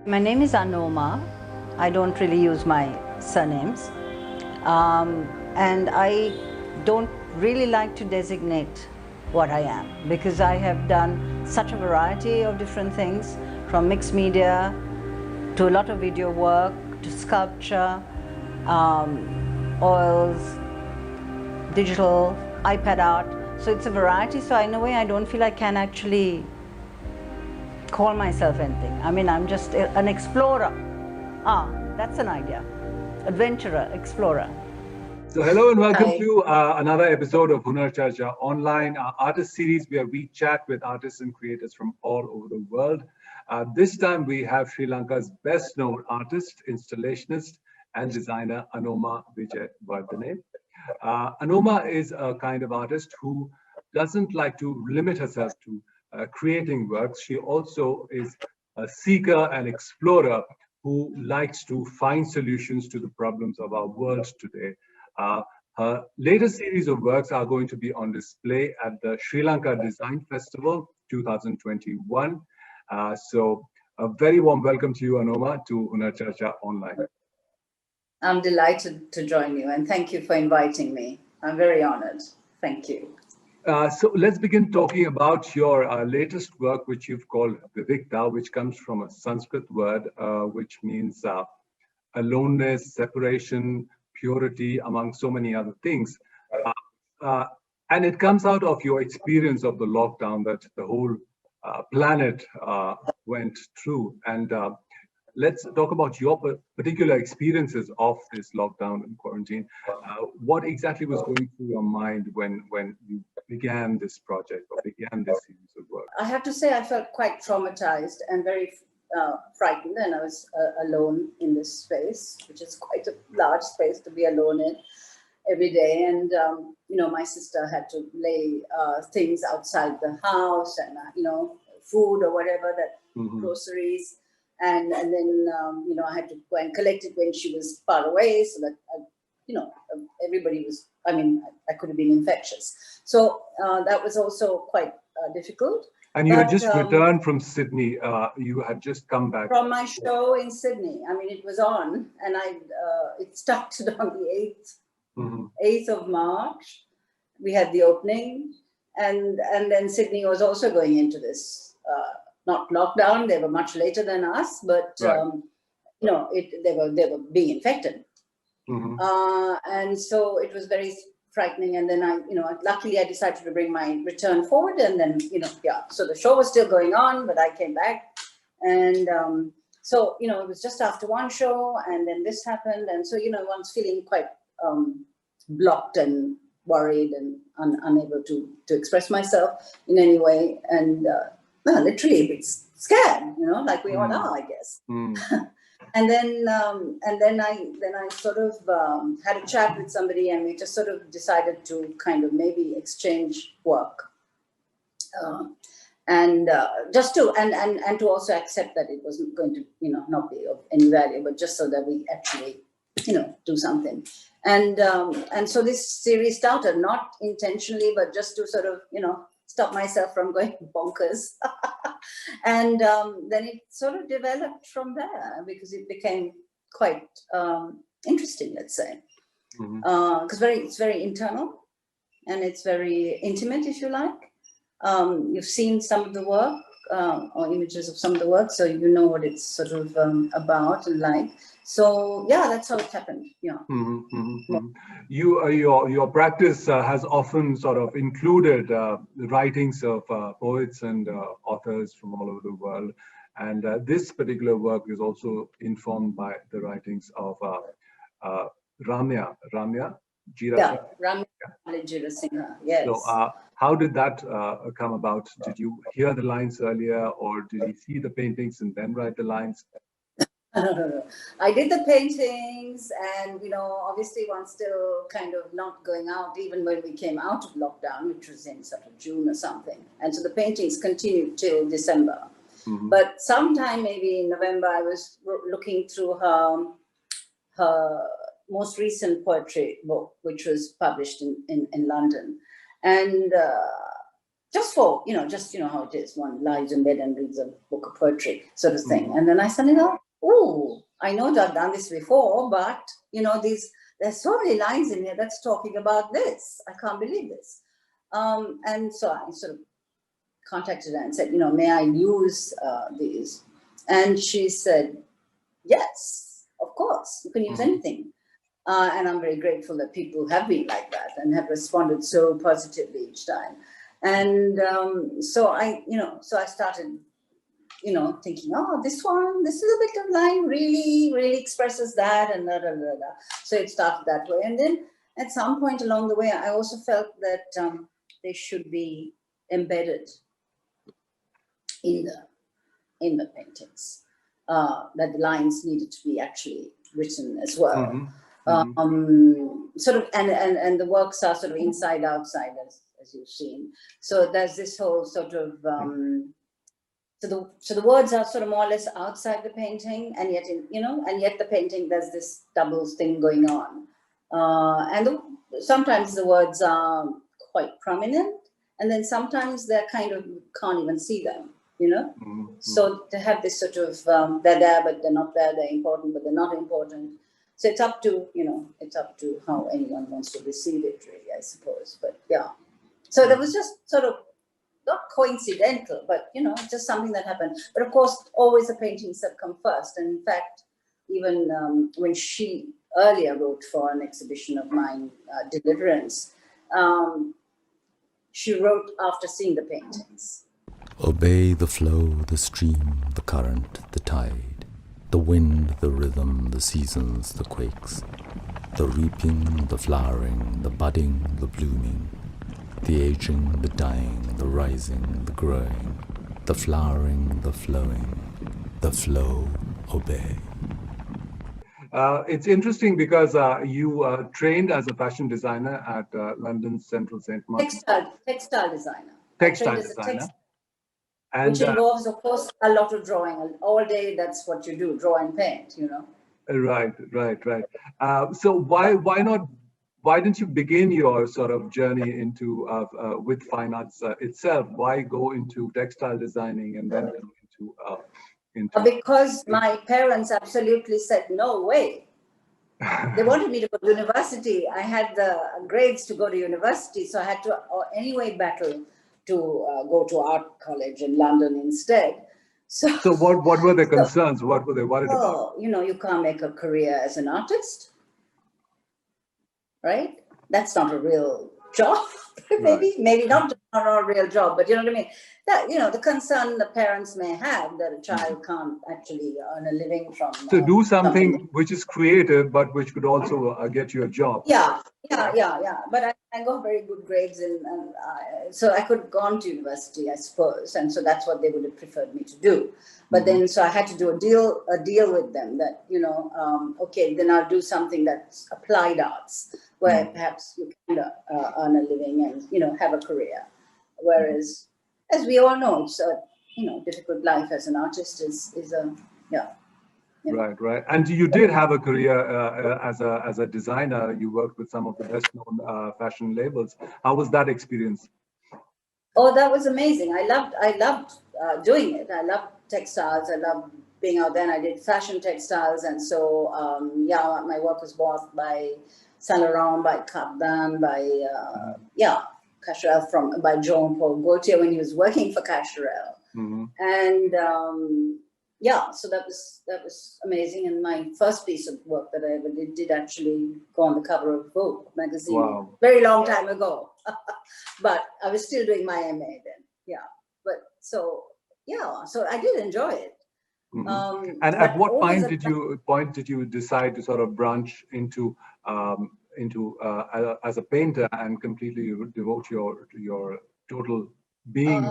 My name is Anoma. I don't really use my surnames. And I don't really like to designate what I am because I have done such a variety of different things, from mixed media to a lot of video work to sculpture, oils, digital, iPad art. So it's a variety. So in a way, I don't feel I can actually call myself anything. I mean, I'm just an explorer. That's an idea. Adventurer, explorer. So hello and welcome Hi. to another episode of Hunar Charcha Online, our artist series where we chat with artists and creators from all over the world. This time we have Sri Lanka's best known artist, installationist and designer Anoma Vijayawardene. Anoma is a kind of artist who doesn't like to limit herself to creating works. She also is a seeker and explorer who likes to find solutions to the problems of our world today. Uh, Her latest series of works are going to be on display at the Sri Lanka Design Festival 2021. So a very warm welcome to you, Anoma, to Hunar Charcha Online. I'm delighted to join you and thank you for inviting me. I'm very honored. Thank you. So let's begin talking about your latest work, which you've called Vivikta, which comes from a Sanskrit word, which means aloneness, separation, purity, among so many other things. Uh, uh, and it comes out of your experience of the lockdown that the whole planet went through. And let's talk about your particular experiences of this lockdown and quarantine. What exactly was going through your mind when you began this project or began this series of work? I have to say, I felt quite traumatized and very frightened, and I was alone in this space, which is quite a large space to be alone in every day. And my sister had to lay things outside the house, and food or whatever, that groceries, and then I had to go and collect it when she was far away, so that everybody was. I mean, I could have been infectious, so that was also quite difficult. And you had But just returned from Sydney. You had just come back. from my show in Sydney, I mean, it was on, and it started on the 8th of March. We had the opening, and then Sydney was also going into this not lockdown. They were much later than us, but Right. they were being infected, and so it was very frightening. And then luckily I decided to bring my return forward, and then so the show was still going on, but I came back, and so it was just after one show, and then this happened, and so one's feeling quite blocked and worried and unable to express myself in any way, and literally a bit scared, like we all are, I guess. And then I sort of had a chat with somebody, and we just sort of decided to kind of maybe exchange work, and just to and to also accept that it wasn't going to not be of any value, but just so that we actually do something. And so this series started not intentionally, but just to sort of stop myself from going bonkers. And then it sort of developed from there, because it became quite interesting, let's say, because it's very internal, and it's very intimate, if you like. You've seen some of the work, or images of some of the work, so you know what it's sort of about and like. So yeah, that's how it happened. Yeah. Your practice has often sort of included the writings of poets and authors from all over the world, and this particular work is also informed by the writings of Ramya Jira. Ramya Jira Singha. Yes. So how did that come about? Did you hear the lines earlier, or did you see the paintings and then write the lines? No. I did the paintings, and obviously one's still kind of not going out, even when we came out of lockdown, which was in sort of June or something. And so the paintings continued till December. But sometime maybe in November, I was looking through her most recent poetry book, which was published in London. And just for, just, how it is. One lies in bed and reads a book of poetry sort of thing. And then I suddenly thought, oh, I know that I've done this before, but, there's so many lines in here that's talking about this. I can't believe this. And so I sort of contacted her and said, may I use these? And she said, yes, of course, you can use anything. And I'm very grateful that people have been like that and have responded so positively each time. And so I started, thinking, oh, this is a bit of line, really expresses that, and da, da, da, da. So it started that way. And then at some point along the way, I also felt that they should be embedded in the paintings, that the lines needed to be actually written as well. Sort of, and the works are sort of inside outside, as you've seen. So there's this whole sort of so the words are sort of more or less outside the painting, and yet yet the painting, there's this double thing going on, and sometimes the words are quite prominent, and then sometimes they're kind of, can't even see them. So to have this sort of they're there but they're not there, they're important but they're not important. So it's up to how anyone wants to receive it, really, I suppose. But yeah, so that was just sort of not coincidental, but just something that happened. But of course, always the paintings have come first. And in fact, even when she earlier wrote for an exhibition of mine, Deliverance, she wrote after seeing the paintings. Obey the flow, the stream, the current, the tide, the wind, the rhythm, the seasons, the quakes, the reaping, the flowering, the budding, the blooming, the aging, the dying, the rising, the growing, the flowering, the flowing, the flow, obey. It's interesting because you trained as a fashion designer at London's Central St. Martin's. Textile designer. Textile designer. Which involves, of course, a lot of drawing. All day, that's what you do, draw and paint, Right. So why didn't you begin your sort of journey into with fine arts itself? Why go into textile designing and then go into because my parents absolutely said, no way. They wanted me to go to university. I had the grades to go to university, so I had to anyway battle to go to art college in London instead. So what were the concerns? What were they worried about? You can't make a career as an artist, right? That's not a real job. maybe not a real job, but you know what I mean? That, the concern the parents may have that a child can't actually earn a living from. So do something which is creative, but which could also get you a job. Yeah. But I got very good grades, so I could have gone to university, I suppose, and so that's what they would have preferred me to do. But then, so I had to do a deal with them that okay, then I'll do something that's applied arts, where perhaps you can earn a living and have a career. Whereas, as we all know, it's a difficult life as an artist is a Right. And you did have a career as a designer. You worked with some of the best-known fashion labels. How was that experience? Oh, that was amazing. I loved doing it. I loved textiles. I loved being out there. And I did fashion textiles, and so my work was bought by Saint Laurent, by Cardin, by Cacharel by Jean-Paul Gaultier when he was working for Cacharel. And so that was amazing. And my first piece of work that I ever did actually go on the cover of Vogue magazine. Wow. Very long time ago. But I was still doing my MA then. Yeah. But so I did enjoy it. And at what point did you decide to sort of branch into as a painter and completely devote your total being?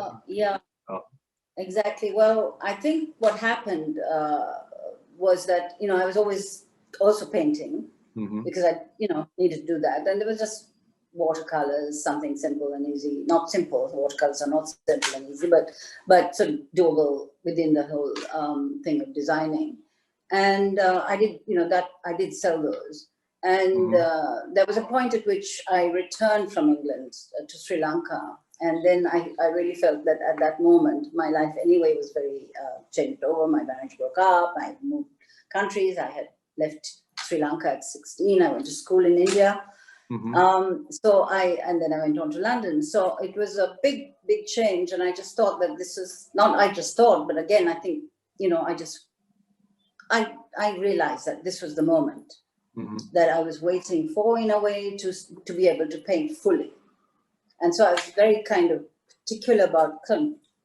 Exactly. Well, I think what happened was that, I was always also painting because I, needed to do that. And there was just watercolors, something simple and easy. Not simple, watercolors are not simple and easy, but sort of doable within the whole thing of designing. And I did, I did sell those. And there was a point at which I returned from England to Sri Lanka And then I really felt that at that moment, my life anyway was very changed over. My marriage broke up. I moved countries. I had left Sri Lanka at 16. I went to school in India. Mm-hmm. And then I went on to London. So it was a big change. And I just thought that this is not, I just thought, but again, I think, I realized that this was the moment that I was waiting for, in a way, to be able to paint fully. And so I was very kind of particular about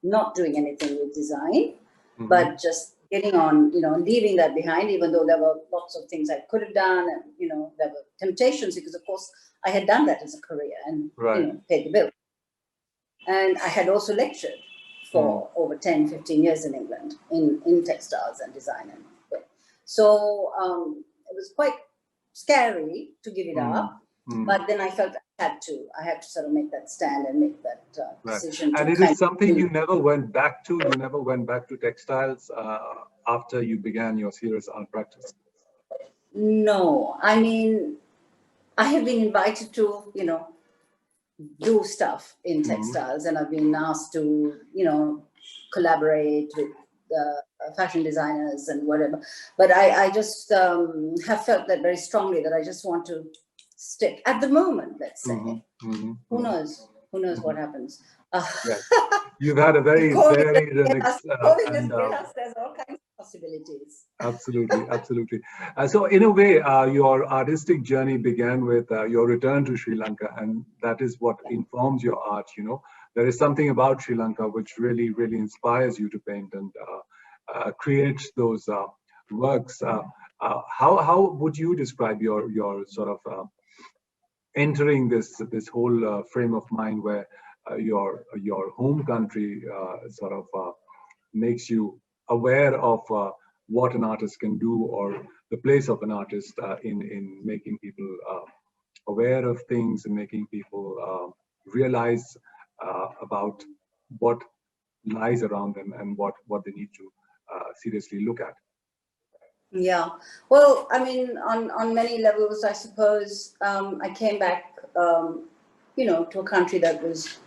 not doing anything with design, but just getting on, leaving that behind, even though there were lots of things I could have done, and, there were temptations, because of course I had done that as a career and, paid the bill. And I had also lectured for over 10, 15 years in England in textiles and design. So it was quite scary to give it up. But then I felt I had to sort of make that stand and make that decision. And it is something you never went back to? You never went back to textiles after you began your serious art practice? No, I mean, I have been invited to, do stuff in textiles, and I've been asked to, collaborate with fashion designers and whatever. But I just have felt that very strongly, that I just want to stick at the moment, let's say. Who knows what happens. Yes. You've had a very varied and there's all kinds of possibilities. Absolutely. So in a way, your artistic journey began with your return to Sri Lanka, and that is what informs your art. There is something about Sri Lanka which really inspires you to paint and create those works. How would you describe your sort of entering this whole frame of mind where your home country sort of makes you aware of what an artist can do, or the place of an artist in making people aware of things and making people realize about what lies around them and what they need to seriously look at? Yeah, well, I mean, on many levels, I suppose. I came back, to a country that was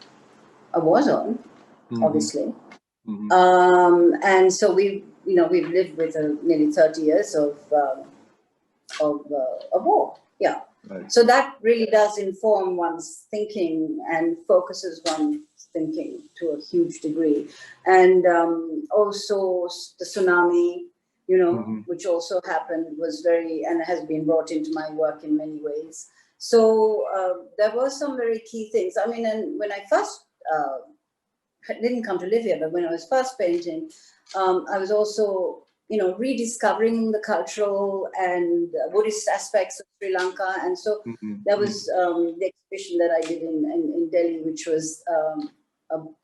a war zone, obviously. And so we've lived with nearly 30 years of war. Yeah. Right. So that really does inform one's thinking and focuses one's thinking to a huge degree. And also the tsunami, which also happened, was and has been brought into my work in many ways. So there were some very key things. I mean, and when I first didn't come to live here, but when I was first painting, I was also, rediscovering the cultural and Buddhist aspects of Sri Lanka. And so there was the exhibition that I did in Delhi, which was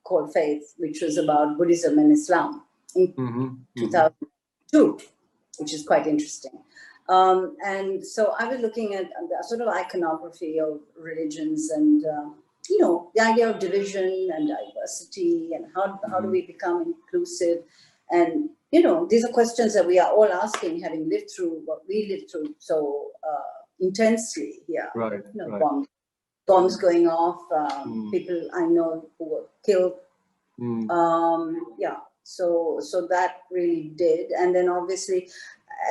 called Faith, which was about Buddhism and Islam in 2002, which is quite interesting. And so I was looking at the sort of iconography of religions and, the idea of division and diversity, and how do we become inclusive? And, these are questions that we are all asking, having lived through what we lived through so intensely here. Right. Bombs going off, people I know who were killed. So that really did. And then obviously,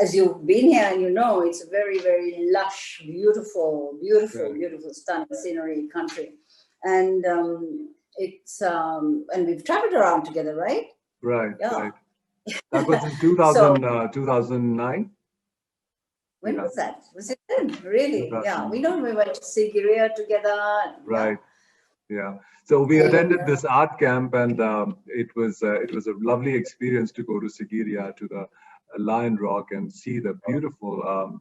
as you've been here and it's a very, very lush, beautiful, stunning scenery country. And it's and we've traveled around together, right? Right. Yeah. Right. That was in 2009. When was that? Was it then? Really? Yeah. We went to Sigiriya together. Right. Yeah. So we attended this art camp, and it was a lovely experience to go to Sigiriya, to the Lion Rock, and see the beautiful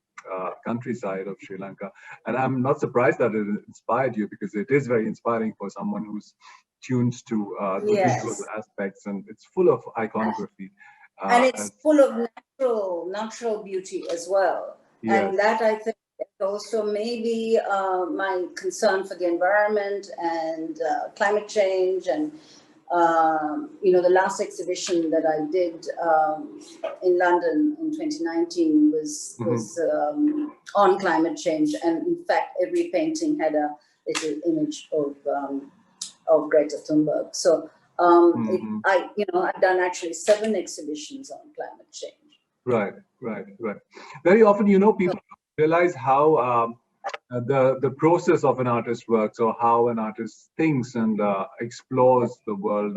countryside of Sri Lanka. And I'm not surprised that it inspired you, because it is very inspiring for someone who's tuned to the visual aspects, and it's full of iconography. And it's full of natural beauty as well. Yes. And that, I think, also maybe my concern for the environment and climate change, and the last exhibition that I did in London in 2019 was on climate change, and in fact every painting had a little image of Greta Thunberg. So I've done actually 7 exhibitions on climate change. Right. Very often, people realize how the process of an artist works, or how an artist thinks and explores the world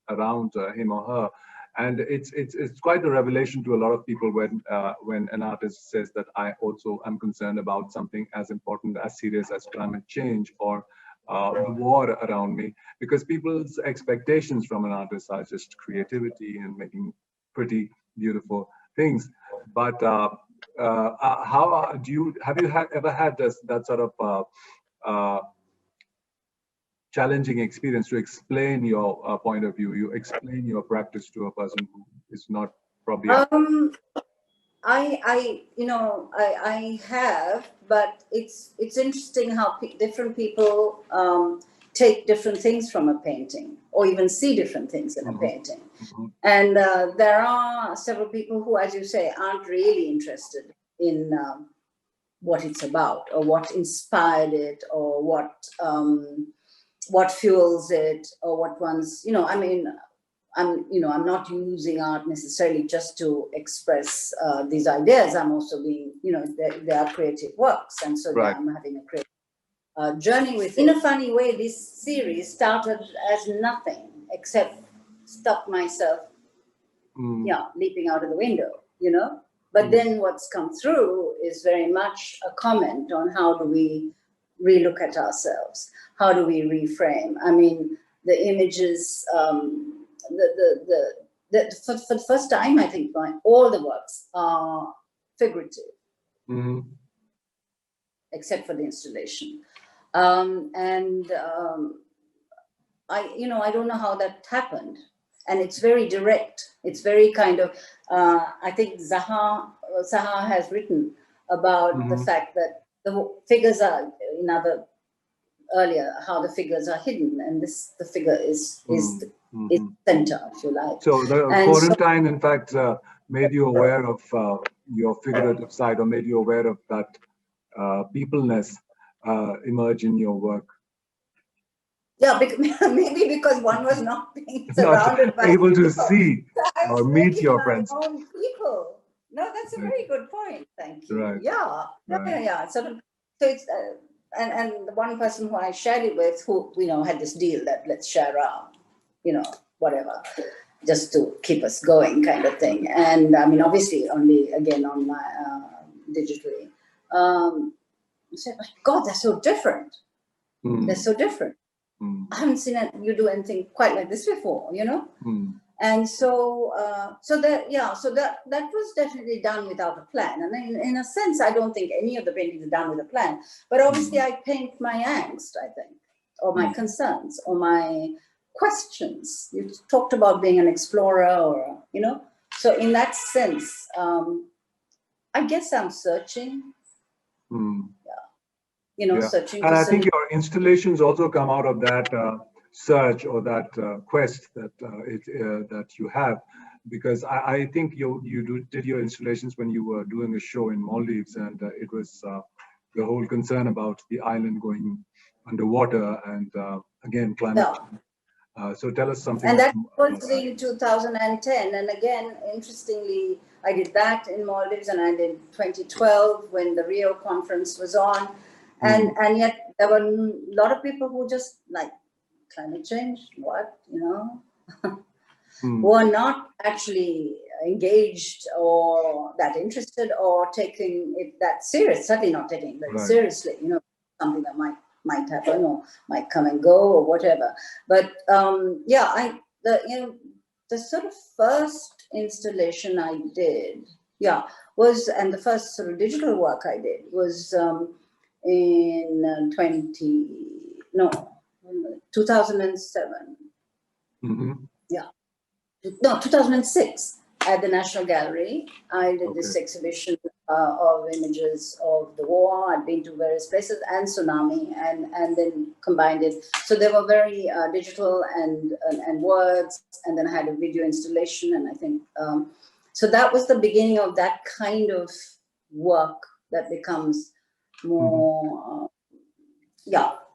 around him or her. And it's quite a revelation to a lot of people when an artist says that I also am concerned about something as important, as serious as climate change or the war around me, because people's expectations from an artist are just creativity and making pretty beautiful things. But have you ever had that sort of challenging experience to explain your point of view? You explain your practice to a person who is not probably. I have, but it's interesting how different people take different things from a painting, or even see different things in a painting. And there are several people who, as you say, aren't really interested in what it's about, or what inspired it, or what fuels it, or what one's, I'm not using art necessarily just to express these ideas. I'm also being, they are creative works, and so I'm having a creative journey with. In a funny way, this series started as nothing except stop myself, leaping out of the window, But then what's come through is very much a comment on how do we relook at ourselves, how do we reframe. I mean, the images. For the first time, I think, all the works are figurative, except for the installation. I don't know how that happened, and it's very direct. It's very kind of. I think Zaha has written about the fact that the figures are earlier how the figures are hidden, and the figure is center, if you like. So the quarantine, in fact, made you aware of your figurative side, or made you aware of that peopleness emerge in your work. Yeah, maybe because one was not being surrounded by able people. to see or meet your friends. Own people. No, that's a very good point. Thank you. Right. Yeah. Sort of. So it's and the one person who I shared it with, who had this deal that let's share our, whatever, just to keep us going, kind of thing. And I mean, obviously, only again on my digitally. I said, my God, they're so different. They're so different. I haven't seen you do anything quite like this before, And so, that was definitely done without a plan. And in a sense, I don't think any of the paintings are done with a plan. But obviously, I paint my angst, I think, or my concerns, or my questions. You talked about being an explorer, or So in that sense, I guess I'm searching. Searching. And I think your installations also come out of that search, or that quest that you have, because I think you did your installations when you were doing a show in Maldives, and it was the whole concern about the island going underwater, and again climate change. So tell us something. And that was in 2010, and again, interestingly, I did that in Maldives, and I did 2012 when the Rio conference was on. And yet there were a lot of people who just like climate change, who are not actually engaged or that interested or taking it that serious, certainly not taking it very seriously, something that might happen or might come and go or whatever. But the sort of first installation I did, was, and the first sort of digital work I did was in 2007. No, 2006 at the National Gallery. I did this exhibition of images of the war. I'd been to various places, and tsunami, and then combined it. So they were very digital and words, and then I had a video installation, and I think, so that was the beginning of that kind of work that becomes more,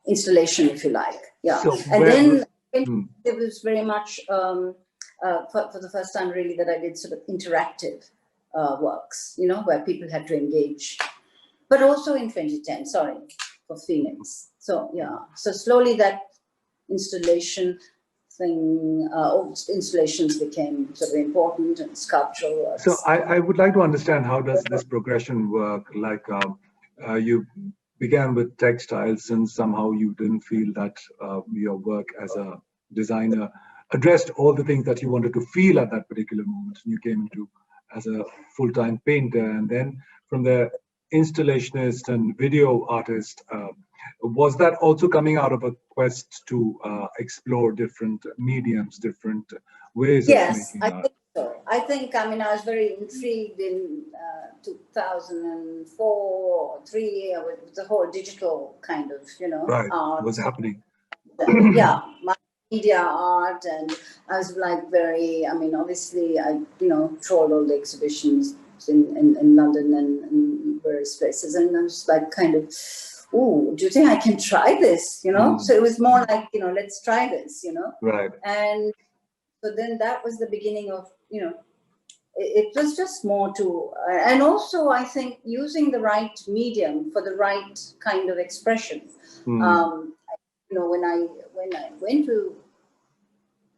installation, if you like. Yeah. So and then it was very much for the first time really that I did sort of interactive works, you know, where people had to engage. But also in 2010, sorry, for Phoenix. So yeah, so slowly that installation thing, installations became sort of important, and sculptural works. So I would like to understand, how does this progression work? Like you began with textiles, and somehow you didn't feel that your work as a designer addressed all the things that you wanted to feel at that particular moment, and you came into as a full-time painter, and then from the installationist and video artist. Was that also coming out of a quest to explore different mediums, different ways of making art? Yes, I think so. I think, I mean, I was very intrigued in 2004 or 3 with the whole digital kind of, you know, art. What's happening? Yeah, media art, and I was like very, I mean, obviously I, you know, trawled all the exhibitions in London and various places, and I was like kind of, oh, do you think I can try this, you know? So it was more like, you know, let's try this, you know? Right. And so then that was the beginning of, you know, it was just more to, and also I think using the right medium for the right kind of expression. You know, when I went to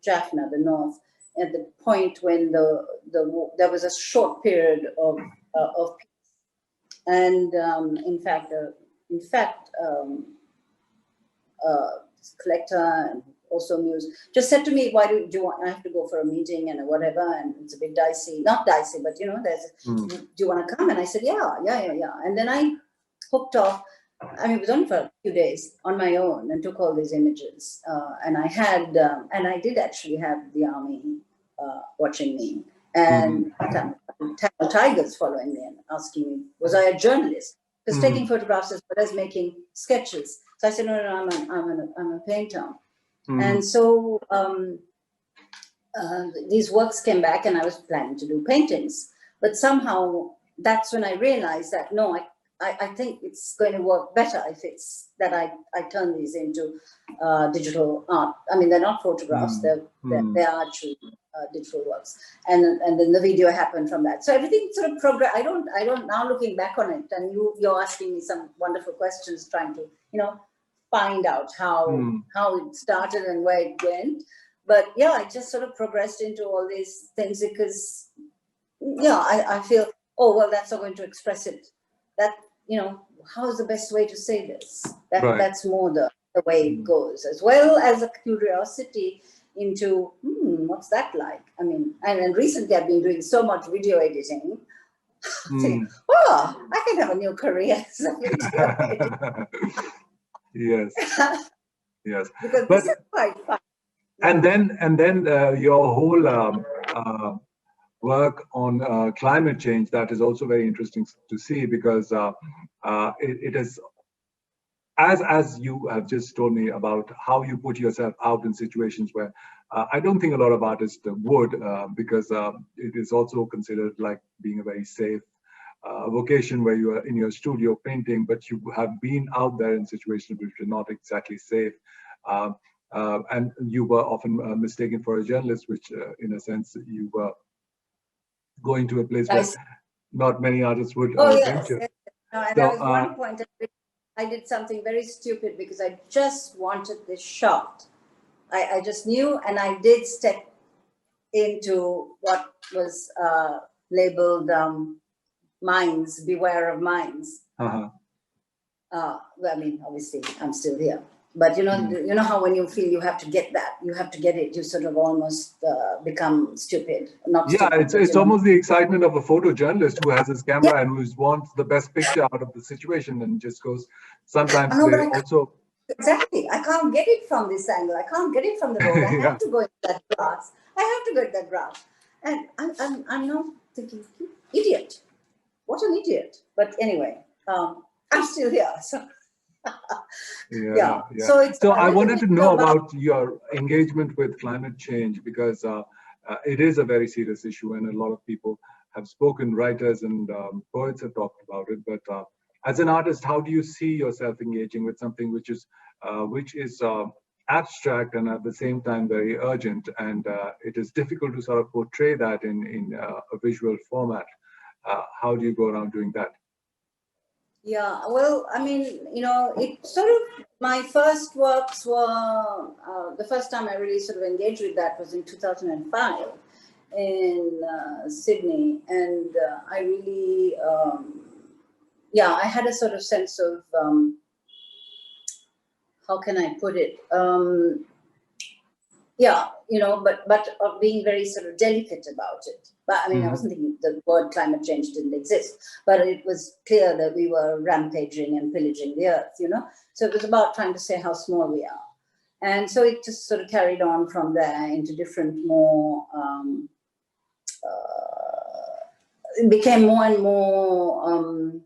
Jaffna, the north, at the point when there was a short period of peace, and in fact, collector and also Muse just said to me, "Why do you want? I have to go for a meeting and whatever, and it's a bit dicey. Not dicey, but you know, do you want to come?" And I said, "Yeah." And then I hooked off. I mean, it was only for a few days on my own, and took all these images. And I had, and I did actually have the army watching me, and Tamil tigers following me and asking me, was I a journalist? Because taking photographs as well as making sketches. So I said, no, I'm a painter. And so these works came back, and I was planning to do paintings. But somehow that's when I realized that, no, I think it's going to work better if it's that I turn these into digital art. I mean, they're not photographs; they are actually digital works. And then the video happened from that. So everything sort of progressed. I don't now, looking back on it, and you're asking me some wonderful questions, trying to, you know, find out how it started and where it went. But yeah, I just sort of progressed into all these things because, yeah, I feel, oh well, that's not going to express it. That, you know, how is the best way to say this? That's more the way it goes, as well as a curiosity into what's that like? I mean, and recently I've been doing so much video editing. Saying, oh, I can have a new career as a video editor. Yes. Yes. Because this is quite fun. And then your whole work on climate change, that is also very interesting to see, because it is, as you have just told me about how you put yourself out in situations where I don't think a lot of artists would, because it is also considered like being a very safe vocation, where you are in your studio painting, but you have been out there in situations which are not exactly safe. And you were often mistaken for a journalist, which in a sense you were going to a place where not many artists would venture. Yes. No, and there was one point I did something very stupid because I just wanted this shot. I just knew, and I did step into what was labeled mines, beware of mines. Well, I mean, obviously I'm still here. But you know how when you feel you have to get that, you have to get it, you sort of almost become stupid. It's almost the excitement of a photojournalist who has his camera and who wants the best picture out of the situation, and just goes. Sometimes they also. Exactly, I can't get it from this angle. I can't get it from the road. I have to go into that grass. I have to go into that grass, and I'm now thinking, idiot, what an idiot. But anyway, I'm still here, so. So I wanted to know about your engagement with climate change, because it is a very serious issue, and a lot of people have spoken, writers and poets have talked about it. But As an artist, how do you see yourself engaging with something which is abstract and at the same time very urgent, and it is difficult to sort of portray that in a visual format? How do you go around doing that? Yeah, well, I mean, it sort of, my first works were, the first time I really sort of engaged with that was in 2005 in Sydney. And I really, yeah, I had a sort of sense of, how can I put it? Yeah, but of being very sort of delicate about it. But I mean, I wasn't thinking the word climate change didn't exist, but it was clear that we were rampaging and pillaging the earth, So it was about trying to say how small we are. And so it just sort of carried on from there into different more, it became more and more,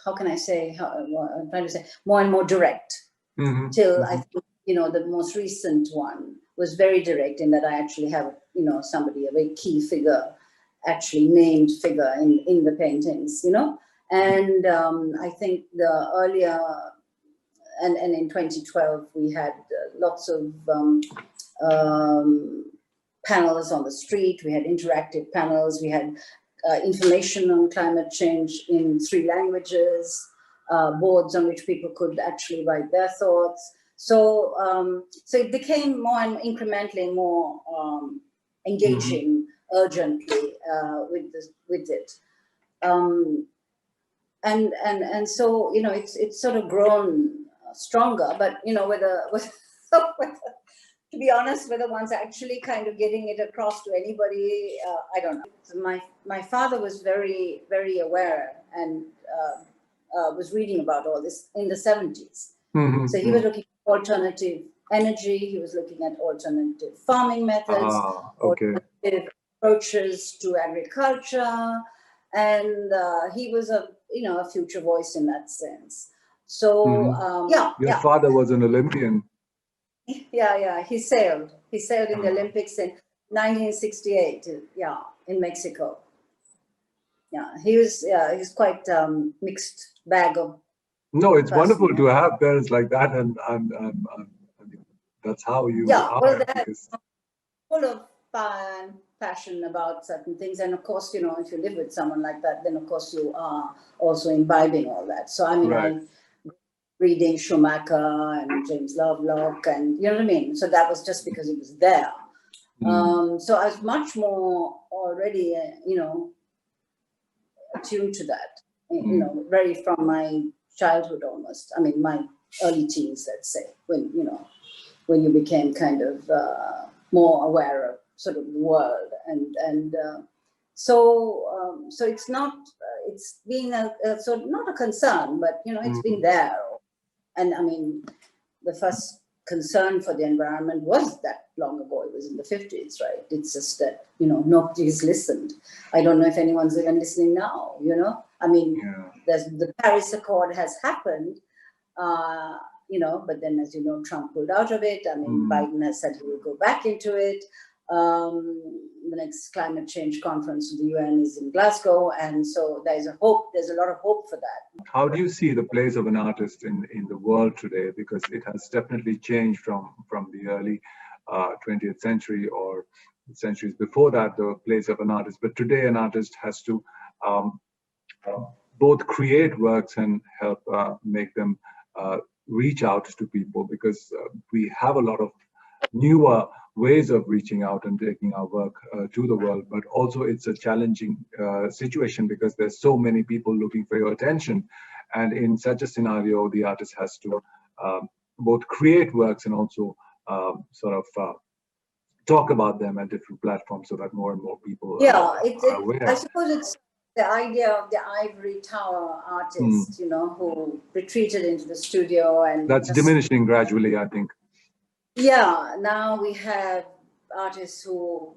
how can I say, I'm trying to say, more and more direct. Till I think, the most recent one was very direct in that I actually have, somebody, a very key figure, actually named figure in the paintings, And I think the earlier, and in 2012, we had lots of panels on the street. We had interactive panels. We had information on climate change in 3 languages. Boards on which people could actually write their thoughts. So so it became more and incrementally more engaging, urgently with it. And so, it's sort of grown stronger, but, whether to be honest, whether one's actually kind of getting it across to anybody, I don't know. My father was very, very aware and was reading about all this in the 70s. So he was looking at alternative energy, he was looking at alternative farming methods, alternative approaches to agriculture, and he was a future voice in that sense. So Your father was an Olympian. Yeah, he sailed in the Olympics in 1968, in Mexico. Yeah, he's quite mixed bag of. No, it's wonderful to have parents like that, and that's how you are. Well, they're full of passion about certain things, and of course, if you live with someone like that, then of course you are also imbibing all that. So I mean, I'm reading Schumacher and James Lovelock, and you know what I mean. So that was just because it was there. So I was much more already, attuned to that, very from my childhood almost. I mean, my early teens, let's say, when you became kind of more aware of sort of the world, and so it's not, it's been so not a concern, but it's been there, and I mean, the first concern for the environment was that long ago. It was in the 50s, right? It's just that, nobody's listened. I don't know if anyone's even listening now, I mean, the Paris Accord has happened, but then, as you know, Trump pulled out of it. I mean, Biden has said he will go back into it. The next climate change conference of the UN is in Glasgow. And so there's a lot of hope for that. How do you see the place of an artist in the world today? Because it has definitely changed from the early 20th century or centuries before that, the place of an artist. But today an artist has to both create works and help make them reach out to people, because we have a lot of newer ways of reaching out and taking our work to the world, but also it's a challenging situation because there's so many people looking for your attention. And in such a scenario, the artist has to both create works and also sort of talk about them at different platforms so that more and more people are aware. I suppose it's the idea of the ivory tower artist, who retreated into the studio, and that's diminishing gradually, I think. Yeah, now we have artists who,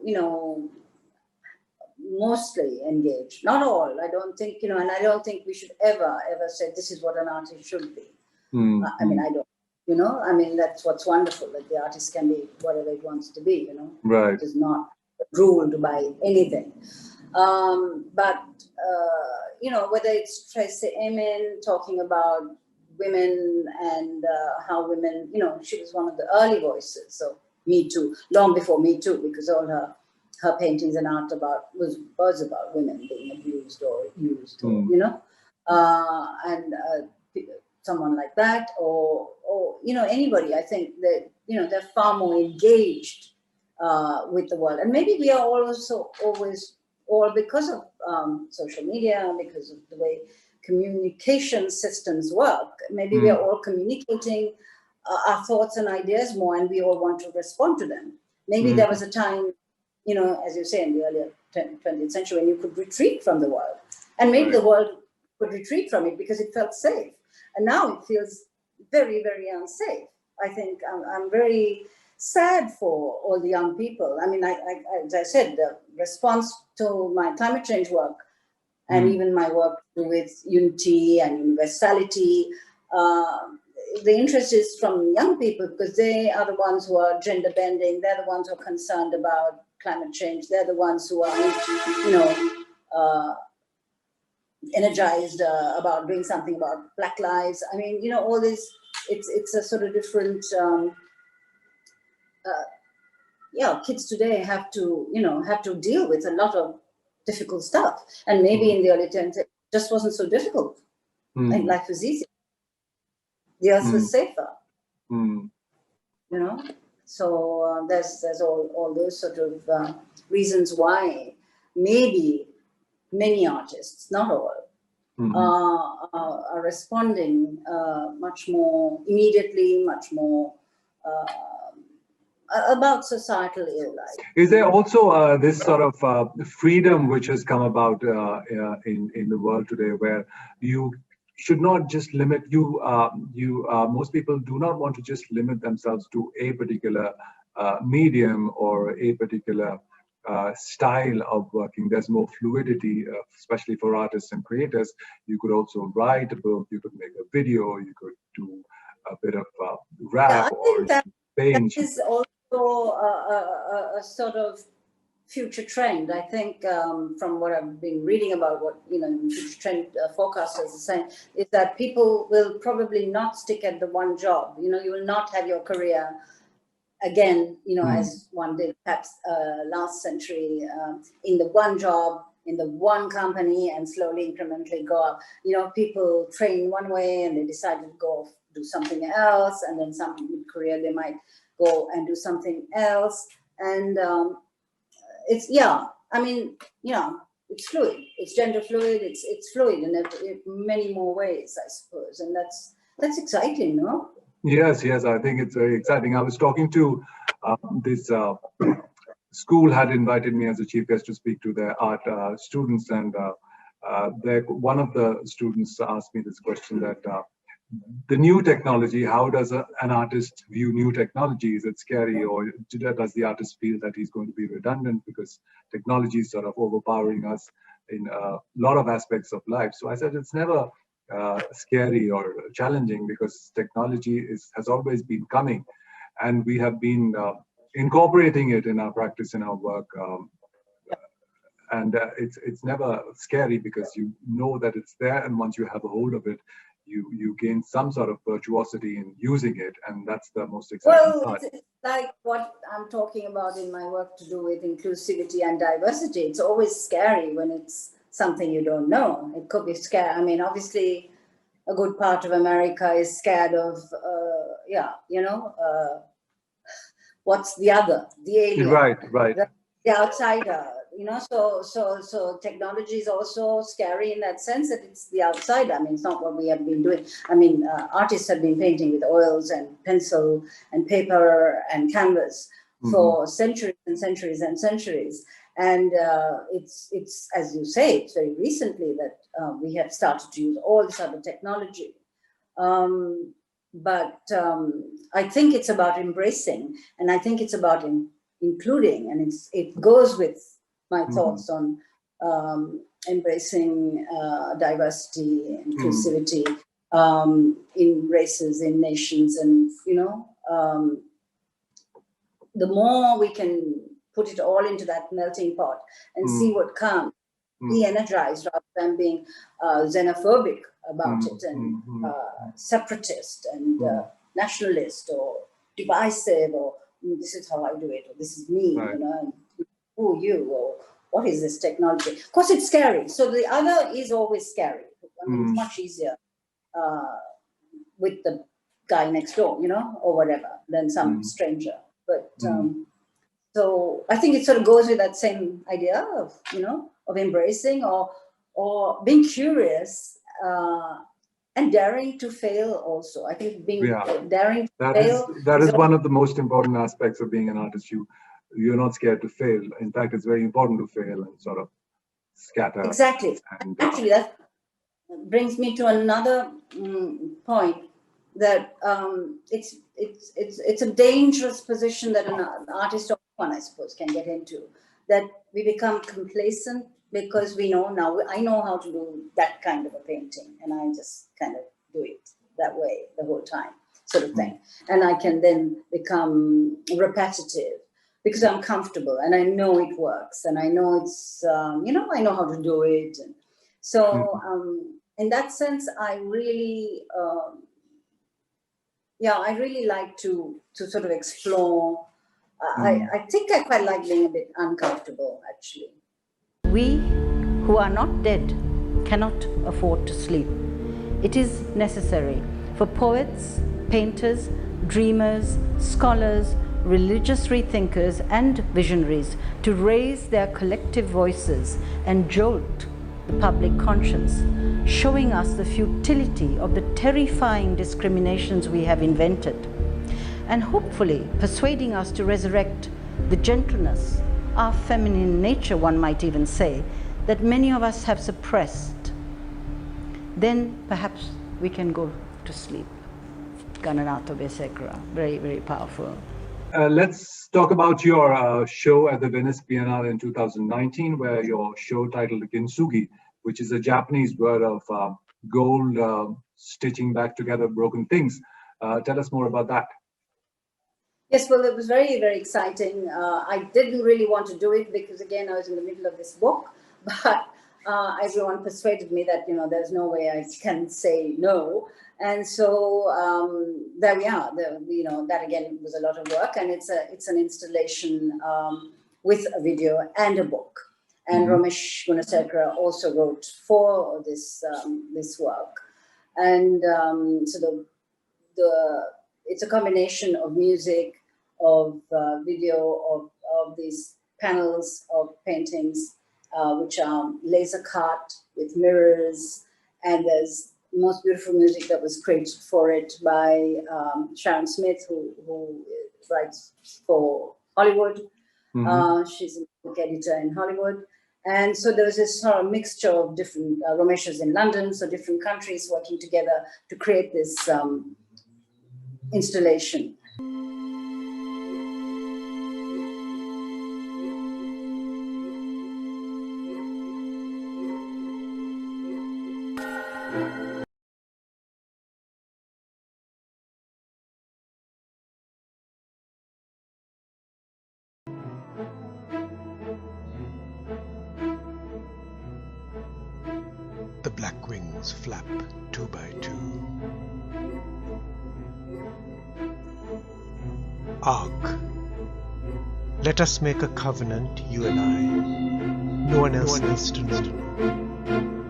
mostly engage. Not all, I don't think, and I don't think we should ever say this is what an artist should be. I mean, I don't, I mean, that's what's wonderful, that the artist can be whatever it wants to be, Right. It is not ruled by anything. But whether it's Tracy Emin talking about women and how women, she was one of the early voices. So Me Too, long before Me Too, because all her paintings and art was about women being abused or used, and someone like that, or anybody. I think that they're far more engaged with the world, and maybe we are also always, or because of social media, because of the way communication systems work, maybe we are all communicating our thoughts and ideas more, and we all want to respond to them. Maybe there was a time, as you say, in the earlier 20th century, when you could retreat from the world, and maybe the world could retreat from it because it felt safe. And now it feels very, very unsafe. I think I'm very sad for all the young people. I mean, as I said, the response to my climate change work and even my work with unity and universality, the interest is from young people, because they are the ones who are gender bending. They're the ones who are concerned about climate change. They're the ones who are, energized about doing something about Black lives. I mean, all this, it's a sort of different, kids today have to deal with a lot of difficult stuff. And maybe in the early 10s, it just wasn't so difficult. Like life was easy. The earth was safer. So there's all those sort of reasons why maybe many artists, not all, are responding much more immediately, much more about societal ill life. Is there also this sort of freedom which has come about in the world today, where you should not just limit most people do not want to just limit themselves to a particular medium or a particular style of working? There's more fluidity, especially for artists and creators. You could also write a book, you could make a video, you could do a bit of rap or paint. That is also a sort of future trend. I think from what I've been reading about what future trend forecasters are saying, is that people will probably not stick at the one job. You will not have your career again, as one did perhaps last century, in the one job, in the one company, and slowly, incrementally go up. People train one way and they decide to go do something else, and then some career they might go and do something else. And it's fluid. It's gender fluid. It's fluid in many more ways, I suppose, and that's exciting, no? Yes, I think it's very exciting. I was talking to this school had invited me as a chief guest to speak to their art students, and one of the students asked me this question, that the new technology, how does an artist view new technology? Is it scary, or does the artist feel that he's going to be redundant because technology is sort of overpowering us in a lot of aspects of life? So I said it's never scary or challenging, because technology has always been coming, and we have been incorporating it in our practice, in our work, and it's never scary, because you know that it's there, and once you have a hold of it, you gain some sort of virtuosity in using it, and that's the most exciting part. It's like what I'm talking about in my work to do with inclusivity and diversity. It's always scary when it's something you don't know. It could be scary. I mean, obviously, a good part of America is scared of, what's the other, the alien, right, the outsider. So technology is also scary in that sense, that it's the outsider. I mean, it's not what we have been doing. I mean, artists have been painting with oils and pencil and paper and canvas for centuries and centuries and centuries. And it's as you say, it's very recently that we have started to use all this other technology. But I think it's about embracing, and I think it's about including, and it goes with my thoughts on embracing diversity, inclusivity in races, in nations, and the more we can put it all into that melting pot and see what comes, be energized rather than being xenophobic about it and separatist and nationalist or divisive or this is how I do it or this is me, right. and who are you or what is this technology? Of course, it's scary. So the other is always scary. I mean, it's much easier with the guy next door, or whatever, than some stranger. But so I think it sort of goes with that same idea of, of embracing or being curious and daring to fail also. I think daring to fail. That is one of the most important aspects of being an artist. You're not scared to fail. In fact, it's very important to fail and sort of scatter. Exactly. And, actually, that brings me to another point that it's a dangerous position that an artist or one, I suppose, can get into. That we become complacent because we know now. I know how to do that kind of a painting, and I just kind of do it that way the whole time, sort of thing. And I can then become repetitive. Because I'm comfortable and I know it works and I know it's, I know how to do it. And so in that sense, I really like to sort of explore. I think I quite like being a bit uncomfortable, actually. We who are not dead cannot afford to sleep. It is necessary for poets, painters, dreamers, scholars, religious rethinkers and visionaries to raise their collective voices and jolt the public conscience, showing us the futility of the terrifying discriminations we have invented, and hopefully persuading us to resurrect the gentleness, our feminine nature, one might even say, that many of us have suppressed. Then perhaps we can go to sleep. Gananato Besekra, very, very powerful. Let's talk about your show at the Venice Biennale in 2019, where your show titled Kintsugi, which is a Japanese word of gold stitching back together broken things. Tell us more about that. Yes, well, it was very, very exciting. I didn't really want to do it because, again, I was in the middle of this book, but everyone persuaded me that, there's no way I can say no. And so there we are. That again was a lot of work, and it's an installation with a video and a book. And Ramesh Gunasekara also wrote for this work, and so it's a combination of music, of video, of these panels of paintings, which are laser cut with mirrors, and there's most beautiful music that was created for it by Sharon Smith, who writes for Hollywood. She's a book editor in Hollywood. And so there was this sort of mixture of different, Ramesh's in London, so different countries working together to create this installation. The black wings flap 2 by 2. Ark, let us make a covenant, you and I. No one else needs to know.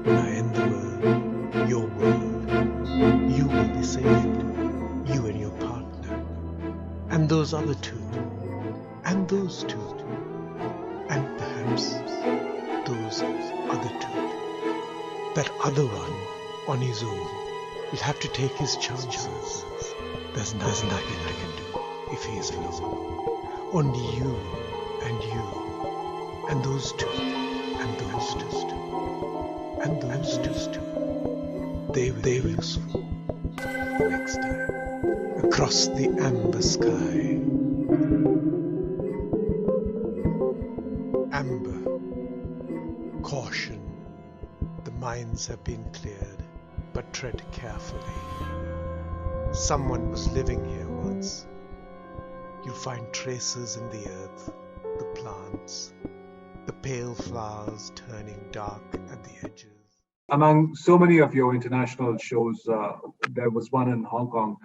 When I end the world, your world, you will be saved. You and your partner. And those other two. And those two. And perhaps those other two. That other one, on his own, will have to take his chances. There's nothing I can do if he is alone. Only you, and those two, and those two, and those two. They will be useful next time. Across the amber sky. Amber. Caution. The mines have been cleared, but tread carefully. Someone was living here once. You'll find traces in the earth, the plants, the pale flowers turning dark at the edges. Among so many of your international shows, there was one in Hong Kong,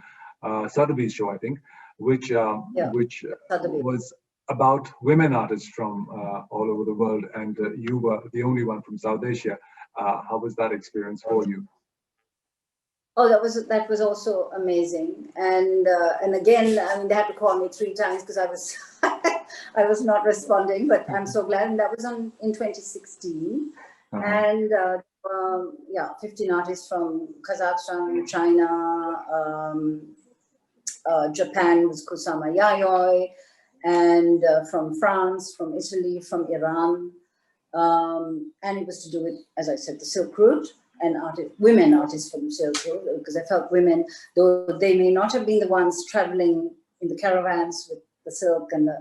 Sotheby's show, I think, which was about women artists from all over the world, and you were the only one from South Asia. How was that experience for you? Oh, that was also amazing, and again, I mean, they had to call me 3 times because I was I was not responding, but I'm so glad. And that was in 2016, and yeah, 15 artists from Kazakhstan, China, Japan was Kusama Yayoi, and from France, from Italy, from Iran, and it was to do with, as I said, the Silk Route. And women artists from Silk Road, because I felt women, though they may not have been the ones traveling in the caravans with the silk, and the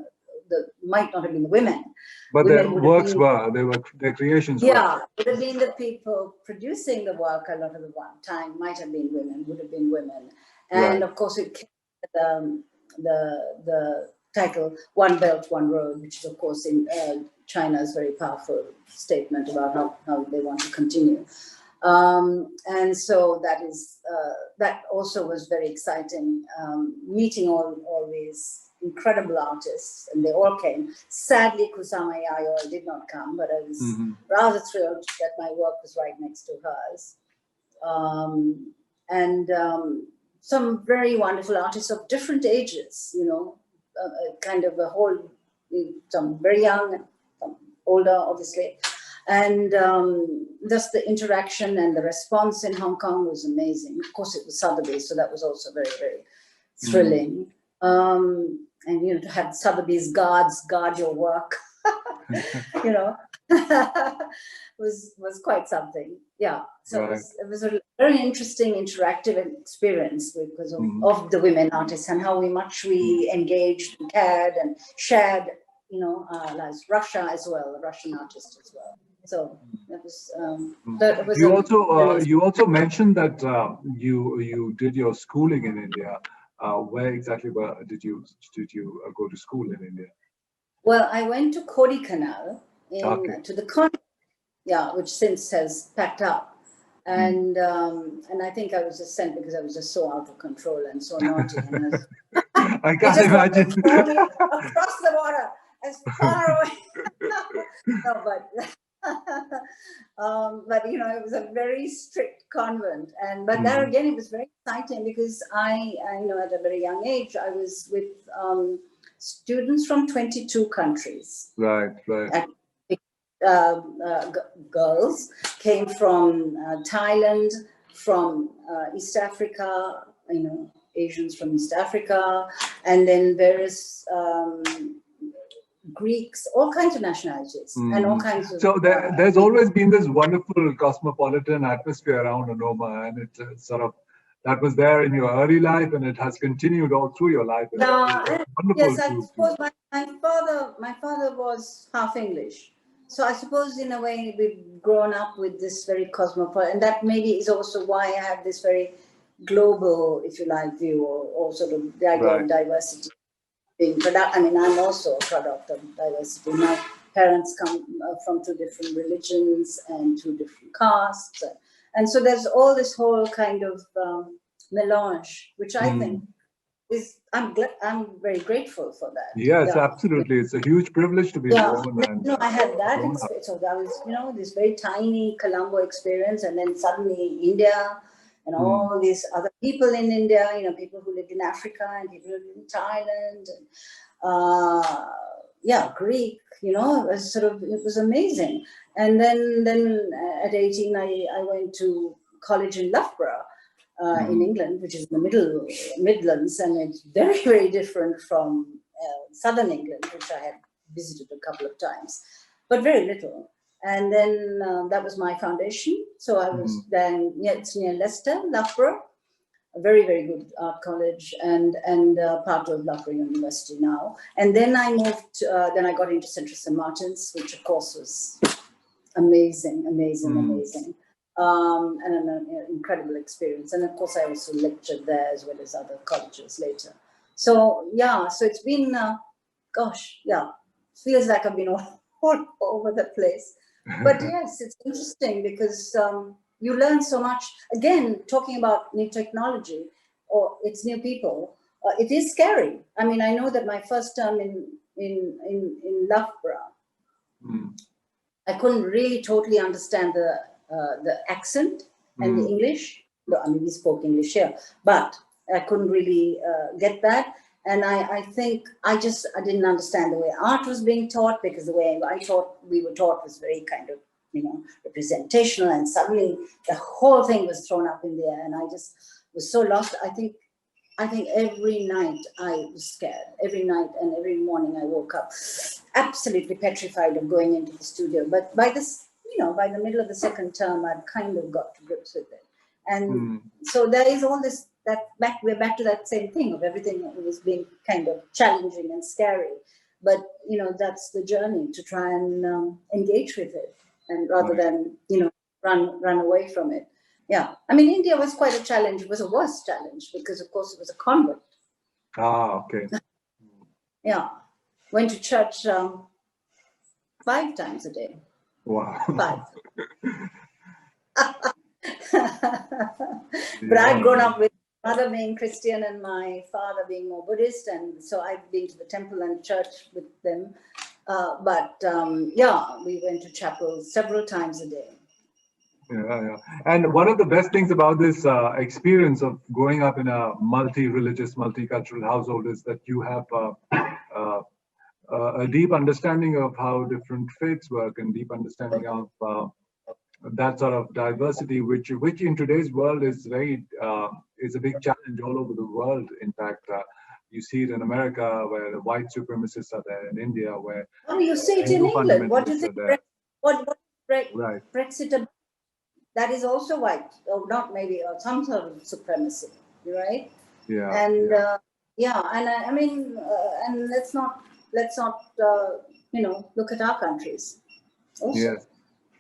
might not have been the women. But their works were, their creations were. Yeah, would have been the people producing the work. A lot of the time might have been women, would have been women. And of course it came with the title, One Belt, One Road, which is of course in China's very powerful statement about how they want to continue. And so that also was very exciting, meeting all these incredible artists, and they all came. Sadly, Kusama Yayoi did not come, but I was rather thrilled that my work was right next to hers. And some very wonderful artists of different ages, you know, kind of a whole, some very young, some older, obviously. And just the interaction and the response in Hong Kong was amazing. Of course, it was Sotheby's, so that was also very, very thrilling. And, you know, to have Sotheby's guards guard your work, you know, was quite something. Yeah. So it was a very interesting, interactive experience because of the women artists and how much we engaged and cared and shared, you know, like Russia as well, the Russian artists as well. So that was. You also mentioned that you did your schooling in India. Where exactly did you go to school in India? Well, I went to Kodaikanal to the convent, which since has packed up, and I think I was just sent because I was just so out of control and so naughty. And I can't imagine. Across the water, as far away. No, but you know, it was a very strict convent, and but there again, it was very exciting because I you know, at a very young age, I was with students from 22 countries. Right. Girls came from Thailand, from East Africa, you know, Asians from East Africa, and then various Greeks, all kinds of nationalities, and all kinds of. So there's always been this wonderful cosmopolitan atmosphere around Anoma, and it sort of, that was there in your early life, and it has continued all through your life. Yes, I suppose my father was half English, so I suppose in a way we've grown up with this very cosmopolitan, and that maybe is also why I have this very global, if you like, view, or sort of the idea of diversity. I mean, I'm also a product of diversity. My parents come from 2 different religions and 2 different castes. And so there's all this whole kind of melange, which I think is, I'm very grateful for that. Yes, absolutely. It's a huge privilege to be born. And, you know, I had that experience. So that was, you know, this very tiny Colombo experience, and then suddenly India, and all these other people in India, you know, people who lived in Africa and people who lived in Thailand, and Greek, you know, it was amazing. And then at 18, I went to college in Loughborough in England, which is in the Midlands, and it's very, very different from southern England, which I had visited a couple of times, but very little. And then that was my foundation. So I was then, it's near Leicester, Loughborough, a very, very good art college, and part of Loughborough University now. And then I moved, then I got into Central St. Martin's, which of course was amazing. And an incredible experience. And of course I also lectured there as well as other colleges later. So yeah, so it's been, feels like I've been all over the place. But yes, it's interesting because you learn so much. Again, talking about new technology or it's new people, it is scary. I mean, I know that my first term in Loughborough, I couldn't really totally understand the accent and the English. No, I mean, we spoke English here, but I couldn't really get that. And I think I didn't understand the way art was being taught, because the way we were taught was very kind of, representational, and suddenly the whole thing was thrown up in the air, and I just was so lost. I think every night I was scared. Every night and every morning I woke up absolutely petrified of going into the studio. But by by the middle of the second term, I'd kind of got to grips with it. And so there is all this, we're back to that same thing of everything that was being kind of challenging and scary. But, that's the journey, to try and engage with it, and rather than, run away from it. Yeah. I mean, India was quite a challenge. It was a worse challenge because, of course, it was a convent. Ah, okay. Yeah. Went to church 5 times a day. Wow. 5. But I'd grown up with my mother being Christian and my father being more Buddhist, and so I've been to the temple and church with them. We went to chapel several times a day. Yeah. And one of the best things about this experience of growing up in a multi-religious, multicultural household is that you have a deep understanding of how different faiths work, and deep understanding of that sort of diversity, which in today's world is is a big challenge all over the world. In fact, you see it in America, where the white supremacists are there; in India, where you see it in England. What do you think? What Brexit about? That is also white, or not maybe, or some sort of supremacy, right? Yeah. And I mean, and let's not look at our countries. Also.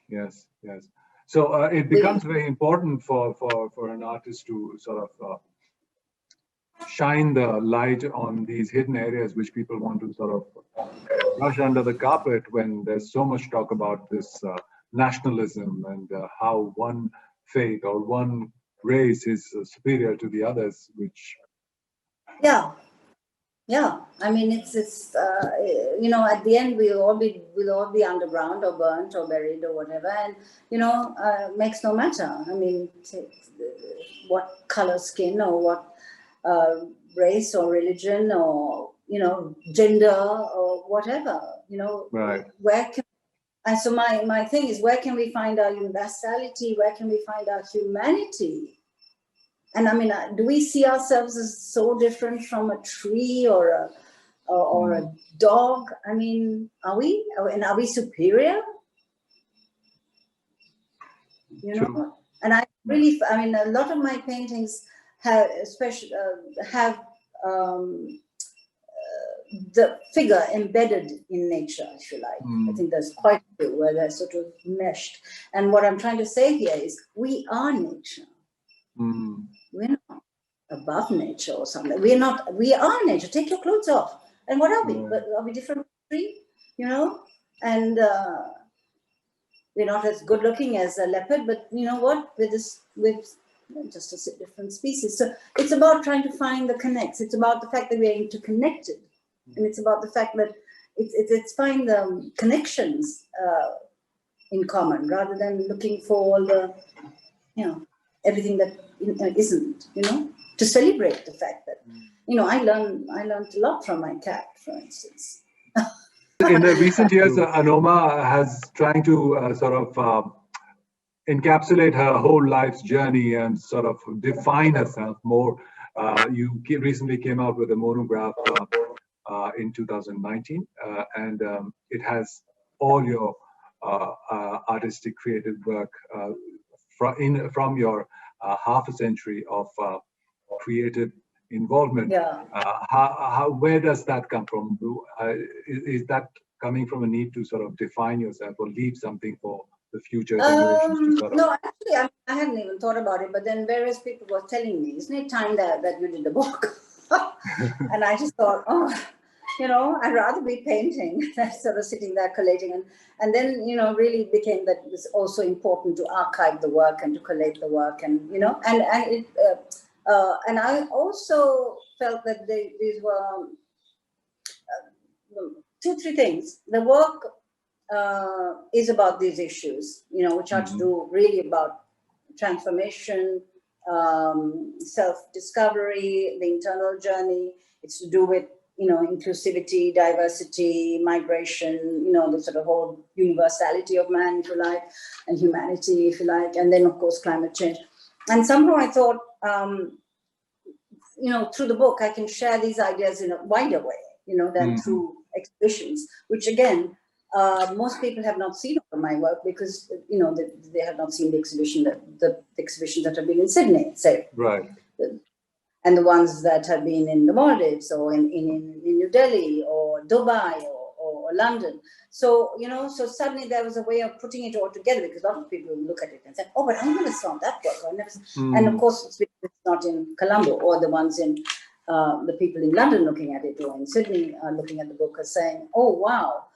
Yes. So it becomes very important for an artist to sort of shine the light on these hidden areas which people want to sort of brush under the carpet, when there's so much talk about this nationalism and how one faith or one race is superior to the others, which I mean, it's at the end we'll all be underground or burnt or buried or whatever, and makes no matter. I mean, what color skin or what race or religion or gender or whatever, right. Where can, and so my thing is, where can we find our universality? Where can we find our humanity? And I mean, do we see ourselves as so different from a tree or a dog? I mean, are we? And are we superior? True. And I mean, a lot of my paintings have, the figure embedded in nature, if you like. I think there's quite a few where they're sort of meshed. And what I'm trying to say here is, we are nature. We're not above nature or something. We are nature. Take your clothes off. And what are we? Are we different from a tree? And we're not as good looking as a leopard, but you know what? We're just a different species. So it's about trying to find the connects. It's about the fact that we're interconnected. And it's about the fact that it's find the connections in common, rather than looking for all the, everything that isn't, to celebrate the fact that, I learned a lot from my cat, for instance. In the recent years, Anoma has trying to sort of encapsulate her whole life's journey and sort of define herself more. You recently came out with a monograph in 2019, and it has all your artistic creative work from your half a century of creative involvement. Where does that come from? Is that coming from a need to sort of define yourself or leave something for the future generations to sort of? No, actually, I hadn't even thought about it, but then various people were telling me, isn't it time that you did the book? And I just thought, you know, I'd rather be painting than sort of sitting there collating. And then, you know, really became that it was also important to archive the work and to collate the work, and, you know, and I also felt that these were 2-3 things. The work is about these issues, you know, which are to do really about transformation, self-discovery, the internal journey. It's to do with, you know, inclusivity, diversity, migration, you know, the sort of whole universality of man, if you like, and humanity, if you like, and then, of course, climate change. And somehow I thought, you know, through the book, I can share these ideas in a wider way, you know, than through exhibitions, which again, most people have not seen of my work because, you know, they have not seen the exhibitions that have been in Sydney, say. Right. And the ones that have been in the Maldives or in New Delhi or Dubai or London. So, you know, so suddenly there was a way of putting it all together, because a lot of people look at it and say, oh, but I never saw that work. I never And of course, it's because it's not in Colombo, or the ones in, the people in London looking at it, or in Sydney looking at the book are saying, oh, wow,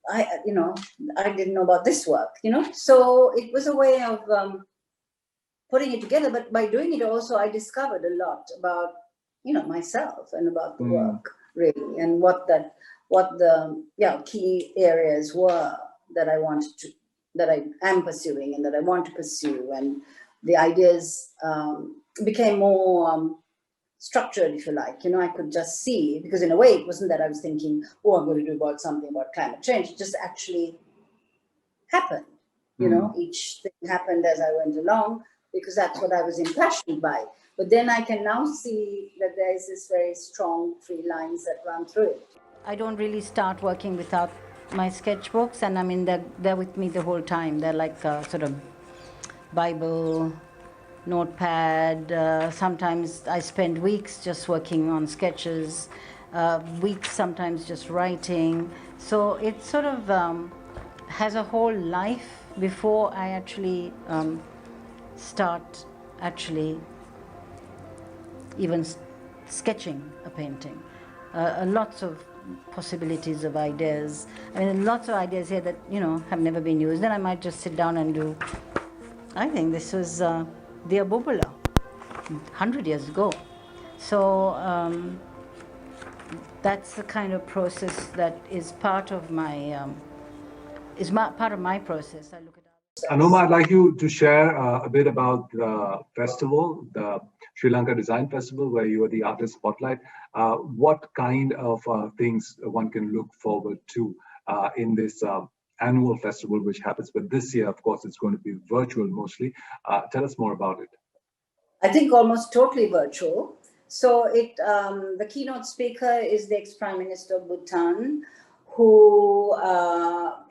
I didn't know about this work, you know. So it was a way of putting it together, but by doing it also, I discovered a lot about, you know, myself and about the work, really, and what the key areas were that I wanted to, that I am pursuing and that I want to pursue, and the ideas became more structured, if you like. You know, I could just see, because in a way it wasn't that I was thinking, oh, I'm going to do about something about climate change. It just actually happened. You know, each thing happened as I went along, because that's what I was impassioned by. But then I can now see that there is this very strong 3 lines that run through it. I don't really start working without my sketchbooks, and I mean, they're with me the whole time. They're like a sort of Bible, notepad. Sometimes I spend weeks just working on sketches, weeks sometimes just writing. So it sort of has a whole life before I actually start even sketching a painting. Lots of possibilities of ideas. I mean, lots of ideas here that, you know, have never been used. Then I might just sit down and do, I think this was the Abubula 100 years ago. So that's the kind of process that is part of my part of my process. I look at Anoma, I'd like you to share a bit about the festival, the Sri Lanka Design Festival, where you are the artist spotlight. What kind of things one can look forward to in this annual festival, which happens, but this year, of course, it's going to be virtual mostly. Tell us more about it. I think almost totally virtual. So the keynote speaker is the ex-Prime Minister of Bhutan, who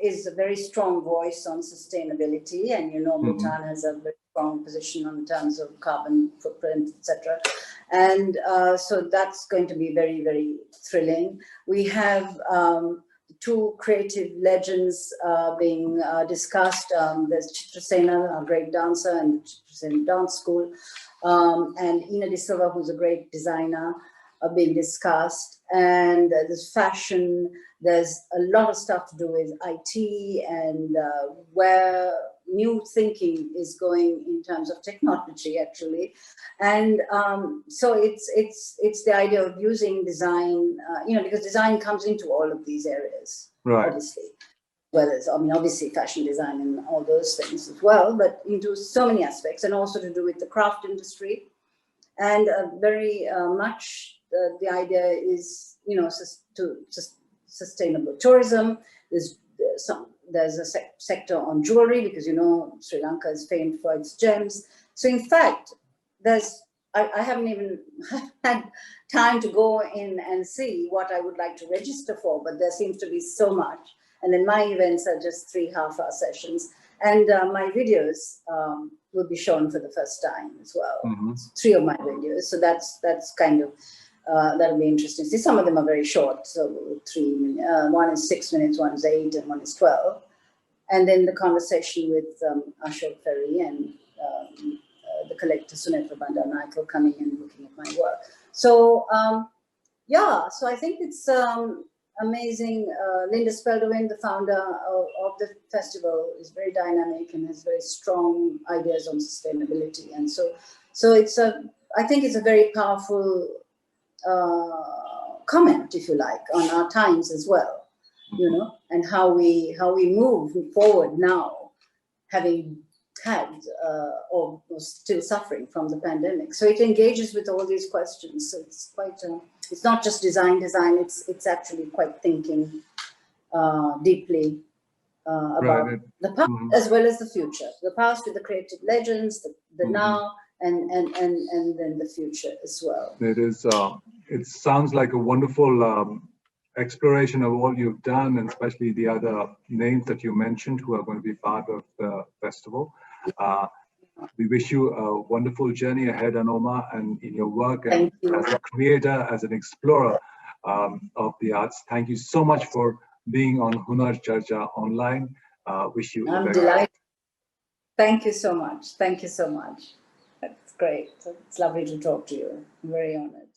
is a very strong voice on sustainability. And, you know, Bhutan has a very strong position in terms of carbon footprint, etc. And so that's going to be very, very thrilling. We have 2 creative legends being discussed. There's Chitrasena, a great dancer, and the Chitrasena Dance School, and Ina De Silva, who's a great designer, being discussed. And there's fashion. There's a lot of stuff to do with IT and where new thinking is going in terms of technology, actually. And so it's the idea of using design, you know, because design comes into all of these areas, right, obviously. Well, there's, I mean, obviously fashion design and all those things as well, but into so many aspects, and also to do with the craft industry. And very much the idea is, you know, sustainable tourism. There's a sector on jewelry, because, you know, Sri Lanka is famed for its gems. So in fact, I haven't even had time to go in and see what I would like to register for, but there seems to be so much. And then my events are just 3 half-hour sessions. And my videos will be shown for the first time as well. 3 of my videos. So that's kind of, that'll be interesting. See, some of them are very short. So 3 minutes, one is 6 minutes, one is 8, and one is 12. And then the conversation with Ashok Ferry and the collector Sunetra Bandaranaike coming and looking at my work. So yeah, so I think it's amazing. Linda Spelderwin, the founder of the festival, is very dynamic and has very strong ideas on sustainability. And so it's I think it's a very powerful comment, if you like, on our times as well, you know, and how we move forward now, having had or still suffering from the pandemic. So it engages with all these questions. So it's quite it's not just design. It's actually quite thinking deeply about the past as well as the future. The past with the creative legends, the now, and then the future as well. It is. It sounds like a wonderful exploration of all you've done, and especially the other names that you mentioned who are going to be part of the festival. We wish you a wonderful journey ahead, Anoma, and in your work and as a creator, as an explorer of the arts. Thank you so much for being on Hunar Charcha Online. Wish you. I'm delighted. Thank you so much. Thank you so much. That's great. It's lovely to talk to you. I'm very honored.